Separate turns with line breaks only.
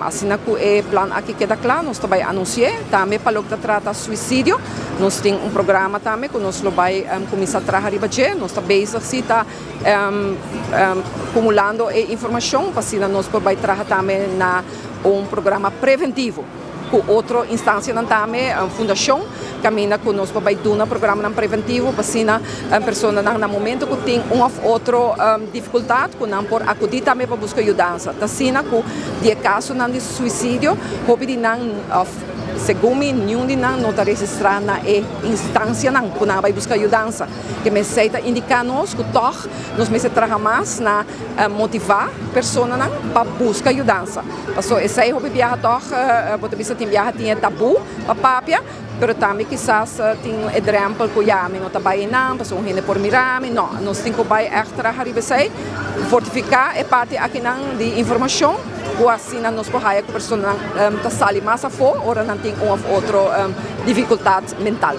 Assim que é plano aqui queda claro, nós também anunciamos, também para o que trata suicídio, nós temos programa também que nós vai começar a trabalhar riba nós também está acumulando informação, para assim nós vai trabalhar também na programa preventivo. Com outra instância também, a fundação, caminha conosco para dar um programa preventivo, para assim a pessoa no momento que tem uma ou outra dificuldade, que não pode acudir também para buscar ajuda. Assim, que de caso de suicídio, houve não segundo nenhum de nós não está registrado na instância que não vai buscar ajuda. Que me aceita indicar nós que nós me trabalhar mais na motivar pessoas para buscar ajuda. Então, esse aí houve viajar pode ser que viajar tinha tabu para papia, mas também quizás tem exemplo que já não trabalha não, pessoas não por mirar, não, nós temos que echt trabalhar fortificar é parte aqui de informação. Ou assim, nós podemos que a pessoa está saindo mais a fora, ou não tem uma outra dificuldade mental.